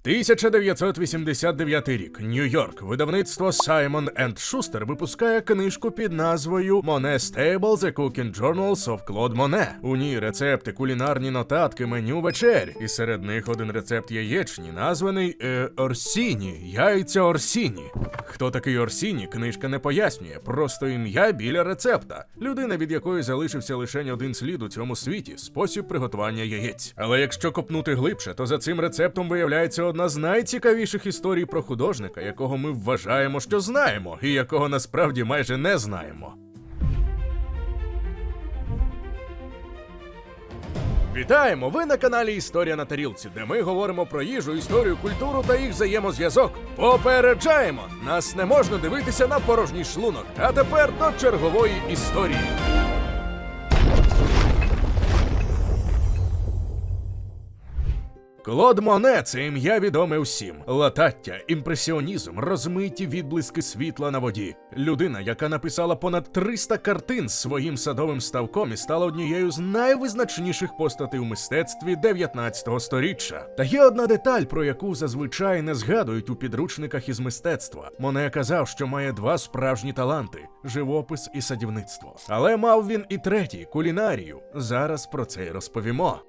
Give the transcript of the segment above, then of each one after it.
1989 рік. Нью-Йорк. Видавництво Simon & Schuster випускає книжку під назвою Monet's Table – The Cooking Journals of Claude Monet. У ній рецепти, кулінарні нотатки, меню вечер. І серед них один рецепт яєчні, названий Орсіні. Яйця Орсіні. Хто такий Орсіні, книжка не пояснює. Просто ім'я біля рецепта. Людина, від якої залишився лише один слід у цьому світі – спосіб приготування яєць. Але якщо копнути глибше, то за цим рецептом виявляється одна з найцікавіших історій про художника, якого ми вважаємо, що знаємо, і якого насправді майже не знаємо. Вітаємо! Ви на каналі Історія на тарілці, де ми говоримо про їжу, історію, культуру та їх взаємозв'язок. Попереджаємо! Нас не можна дивитися на порожній шлунок. А тепер до чергової історії. Клод Моне – це ім'я відоме усім. Латаття, імпресіонізм, розмиті відблиски світла на воді. Людина, яка написала понад 300 картин своїм садовим ставком і стала однією з найвизначніших постатей у мистецтві 19-го сторіччя. Та є одна деталь, про яку зазвичай не згадують у підручниках із мистецтва. Моне казав, що має два справжні таланти – живопис і садівництво. Але мав він і третій – кулінарію. Зараз про це й розповімо.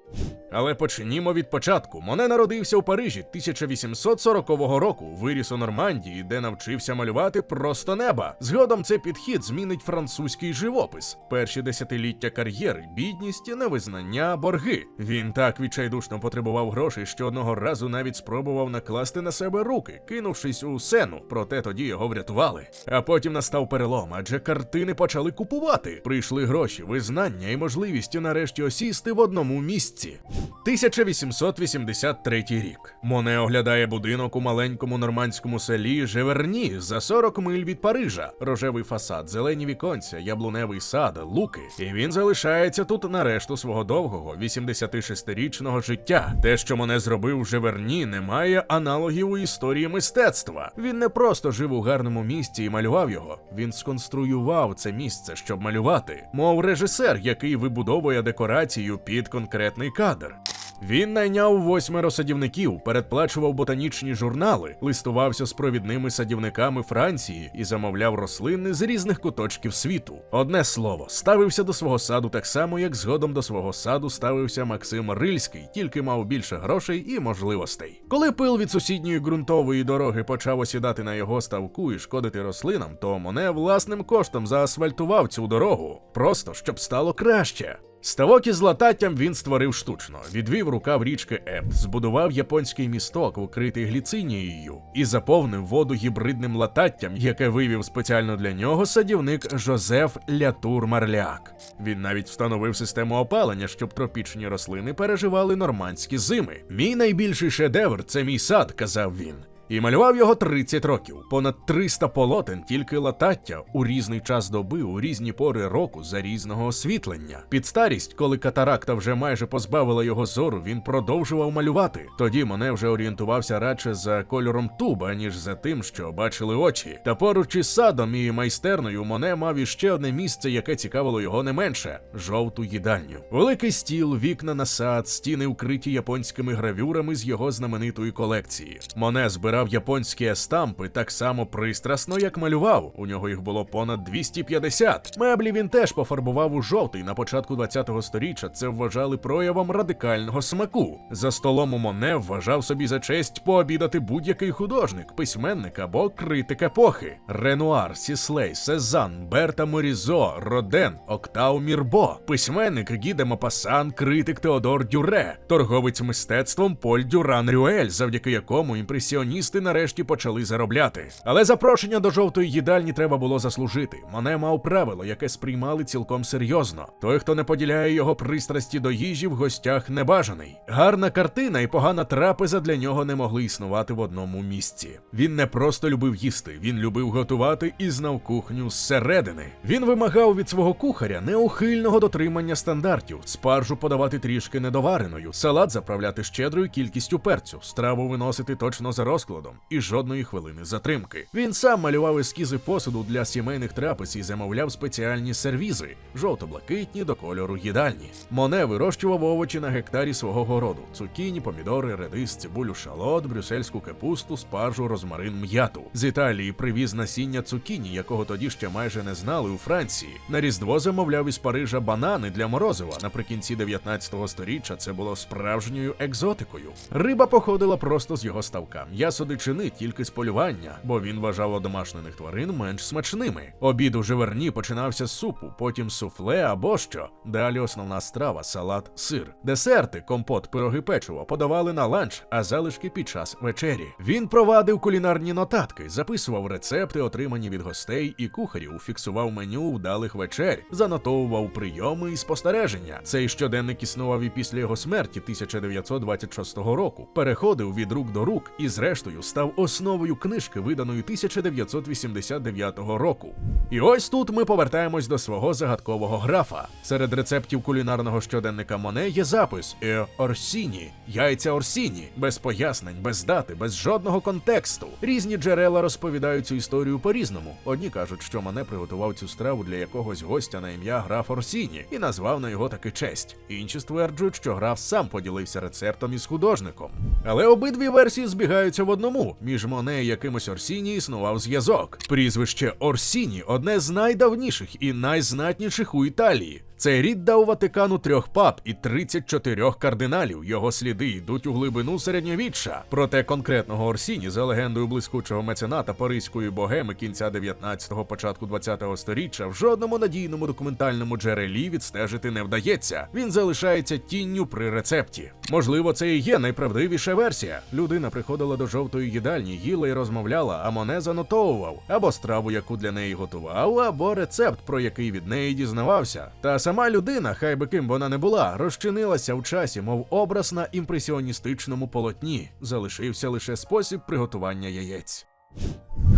Але почнімо від початку. Моне народився у Парижі 1840 року, виріс у Нормандії, де навчився малювати просто неба. Згодом цей підхід змінить французький живопис. Перші десятиліття кар'єри – бідність, невизнання, борги. Він так відчайдушно потребував грошей, що одного разу навіть спробував накласти на себе руки, кинувшись у Сену, проте тоді його врятували. А потім настав перелом, адже картини почали купувати. Прийшли гроші, визнання і можливість нарешті осісти в одному місці. 1883 рік. Моне оглядає будинок у маленькому нормандському селі Живерні за 40 миль від Парижа. Рожевий фасад, зелені віконця, яблуневий сад, луки. І він залишається тут на решту свого довгого 86-річного життя. Те, що Моне зробив в Живерні, не має аналогів у історії мистецтва. Він не просто жив у гарному місці і малював його. Він сконструював це місце, щоб малювати. Мов режисер, який вибудовує декорацію під конкретний кадр. Він найняв 8 садівників, передплачував ботанічні журнали, листувався з провідними садівниками Франції і замовляв рослини з різних куточків світу. Одне слово, ставився до свого саду так само, як згодом до свого саду ставився Максим Рильський, тільки мав більше грошей і можливостей. Коли пил від сусідньої ґрунтової дороги почав осідати на його ставку і шкодити рослинам, то Моне власним коштом заасфальтував цю дорогу, просто щоб стало краще. Ставок із лататтям він створив штучно, відвів рукав річки Ебт, збудував японський місток, укритий гліцинією, і заповнив воду гібридним лататтям, яке вивів спеціально для нього садівник Жозеф Лятур-Марляк. Він навіть встановив систему опалення, щоб тропічні рослини переживали нормандські зими. «Мій найбільший шедевр – це мій сад», – казав він. І малював його 30 років. Понад 300 полотен, тільки латаття, у різний час доби, у різні пори року, за різного освітлення. Під старість, коли катаракта вже майже позбавила його зору, він продовжував малювати. Тоді Моне вже орієнтувався радше за кольором туб, аніж за тим, що бачили очі. Та поруч із садом і майстерною Моне мав іще одне місце, яке цікавило його не менше – жовту їдальню. Великий стіл, вікна на сад, стіни вкриті японськими гравюрами з його знаменитої колекції. Моне збирав японські естампи так само пристрасно, як малював. У нього їх було понад 250. Меблі він теж пофарбував у жовтий. На початку 20-го сторіччя це вважали проявом радикального смаку. За столом у Моне вважав собі за честь пообідати будь-який художник, письменник або критик епохи. Ренуар, Сіслей, Сезанн, Берта Морізо, Роден, Октав Мірбо, письменник Гі де Мопассан, критик Теодор Дюре, торговець мистецтвом Поль Дюран-Рюель, завдяки якому імпресіоністи нарешті почали заробляти. Але запрошення до жовтої їдальні треба було заслужити. Моне мав правило, яке сприймали цілком серйозно. Той, хто не поділяє його пристрасті до їжі, в гостях небажаний. Гарна картина і погана трапеза для нього не могли існувати в одному місці. Він не просто любив їсти, він любив готувати і знав кухню зсередини. Він вимагав від свого кухаря неухильного дотримання стандартів, спаржу подавати трішки недовареною, салат заправляти щедрою кількістю перцю, страву виносити точно за розкладом, насолодом і жодної хвилини затримки. Він сам малював ескізи посуду для сімейних трапез і замовляв спеціальні сервізи – жовто-блакитні до кольору їдальні. Моне вирощував овочі на гектарі свого городу – цукіні, помідори, редис, цибулю, шалот, брюссельську капусту, спаржу, розмарин, м'яту. З Італії привіз насіння цукіні, якого тоді ще майже не знали у Франції. На Різдво замовляв із Парижа банани для морозива. Наприкінці 19-го сторіччя це було справжньою екзотикою. Риба походила просто з його ставка. М'ясо дичини тільки з полювання, бо він вважав одомашнених тварин менш смачними. Обід у Живерні починався з супу, потім суфле або що. Далі основна страва – салат, сир. Десерти, компот, пироги, печиво подавали на ланч, а залишки під час вечері. Він провадив кулінарні нотатки, записував рецепти, отримані від гостей і кухарів, фіксував меню вдалих вечер, занотовував прийоми і спостереження. Цей щоденник існував і після його смерті 1926 року. Переходив від рук до рук і зрештою став основою книжки, виданої 1989 року. І ось тут ми повертаємось до свого загадкового графа. Серед рецептів кулінарного щоденника Моне є запис Орсіні, яйця Орсіні, без пояснень, без дати, без жодного контексту. Різні джерела розповідають цю історію по-різному. Одні кажуть, що Моне приготував цю страву для якогось гостя на ім'я граф Орсіні і назвав на його таки честь. Інші стверджують, що граф сам поділився рецептом із художником. Але обидві версії збігаються в одному. Між Моне і якимось Орсіні існував зв'язок. Прізвище Орсіні – одне з найдавніших і найзнатніших у Італії. Цей рід дав Ватикану 3 пап і 34 кардиналів. Його сліди йдуть у глибину середньовіччя. Проте конкретного Орсіні, за легендою блискучого мецената паризької богеми кінця 19-го, початку 20-го сторіччя, в жодному надійному документальному джерелі відстежити не вдається. Він залишається тінню при рецепті. Можливо, це і є найправдивіша версія. Людина приходила до жовтої їдальні, їла і розмовляла, а Моне занотовував або страву, яку для неї готував, або рецепт, про який від неї дізнавався. Та сама людина, хай би ким вона не була, розчинилася в часі, мов образ на імпресіоністичному полотні. Залишився лише спосіб приготування яєць.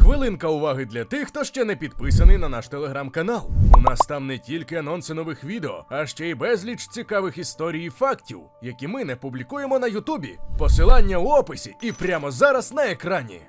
Хвилинка уваги для тих, хто ще не підписаний на наш телеграм-канал. У нас там не тільки анонси нових відео, а ще й безліч цікавих історій і фактів, які ми не публікуємо на Ютубі. Посилання у описі і прямо зараз на екрані.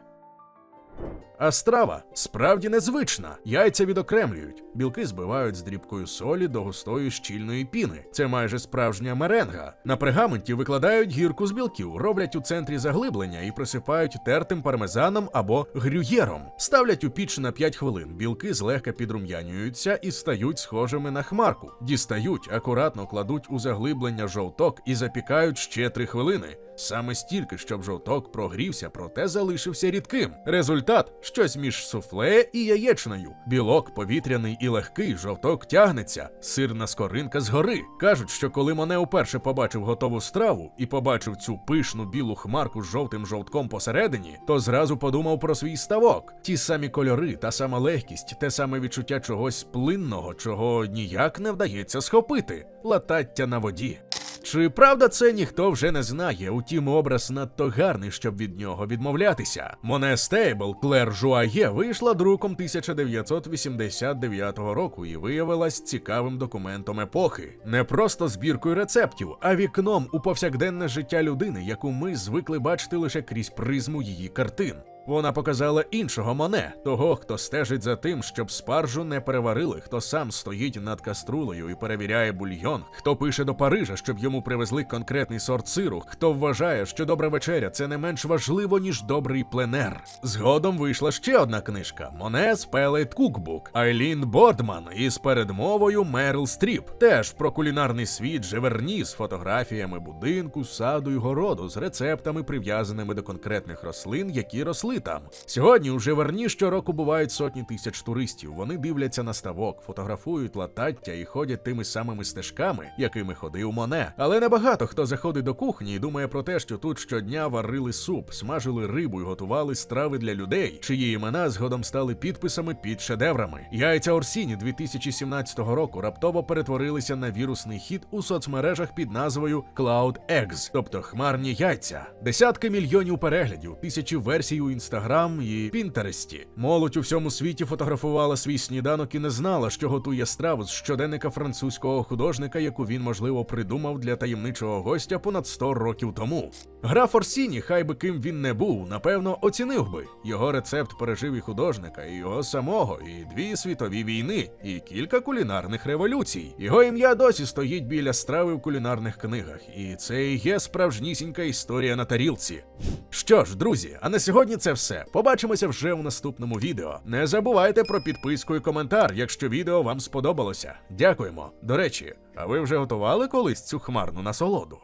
А страва справді незвична. Яйця відокремлюють, білки збивають з дрібкою солі до густої щільної піни. Це майже справжня меренга. На пергаменті викладають гірку з білків, роблять у центрі заглиблення і присипають тертим пармезаном або грюєром. Ставлять у піч на 5 хвилин. Білки злегка підрум'янюються і стають схожими на хмарку. Дістають, акуратно кладуть у заглиблення жовток і запікають ще 3 хвилини. Саме стільки, щоб жовток прогрівся, проте залишився рідким. Результат – щось між суфле і яєчною. Білок повітряний і легкий, жовток тягнеться, сирна скоринка згори. Кажуть, що коли Моне уперше побачив готову страву і побачив цю пишну білу хмарку з жовтим жовтком посередині, то зразу подумав про свій ставок. Ті самі кольори, та сама легкість, те саме відчуття чогось плинного, чого ніяк не вдається схопити. Латаття на воді. Чи правда це, ніхто вже не знає, утім образ надто гарний, щоб від нього відмовлятися. Моне Стейбл Клер Жуає вийшла друком 1989 року і виявилась цікавим документом епохи. Не просто збіркою рецептів, а вікном у повсякденне життя людини, яку ми звикли бачити лише крізь призму її картин. Вона показала іншого Моне, того, хто стежить за тим, щоб спаржу не переварили, хто сам стоїть над каструлею і перевіряє бульйон, хто пише до Парижа, щоб йому привезли конкретний сорт сиру, хто вважає, що добра вечеря – це не менш важливо, ніж добрий пленер. Згодом вийшла ще одна книжка – Mone's Palette Cookbook Айлін Бордман із передмовою Мерил Стріп. Теж про кулінарний світ Живерні з фотографіями будинку, саду й городу, з рецептами, прив'язаними до конкретних рослин, які росли там. Сьогодні у Живерні щороку бувають сотні тисяч туристів. Вони дивляться на ставок, фотографують латаття і ходять тими самими стежками, якими ходив Моне. Але небагато хто заходить до кухні і думає про те, що тут щодня варили суп, смажили рибу і готували страви для людей, чиї імена згодом стали підписами під шедеврами. Яйця Орсіні 2017 року раптово перетворилися на вірусний хіт у соцмережах під назвою Cloud Eggs, тобто хмарні яйця. Десятки мільйонів переглядів, тисячі версій у Інстаграм і Пінтересті. Молодь у всьому світі фотографувала свій сніданок і не знала, що готує страву з щоденника французького художника, яку він, можливо, придумав для таємничого гостя понад 100 років тому. Граф Орсіні, хай би ким він не був, напевно, оцінив би. Його рецепт пережив і художника, і його самого, і 2 світові війни, і кілька кулінарних революцій. Його ім'я досі стоїть біля страви в кулінарних книгах, і це і є справжнісінька історія на тарілці. Що ж, друзі, а на сьогодні це все. Побачимося вже у наступному відео. Не забувайте про підписку і коментар, якщо відео вам сподобалося. Дякуємо. До речі, а ви вже готували колись цю хмарну насолоду?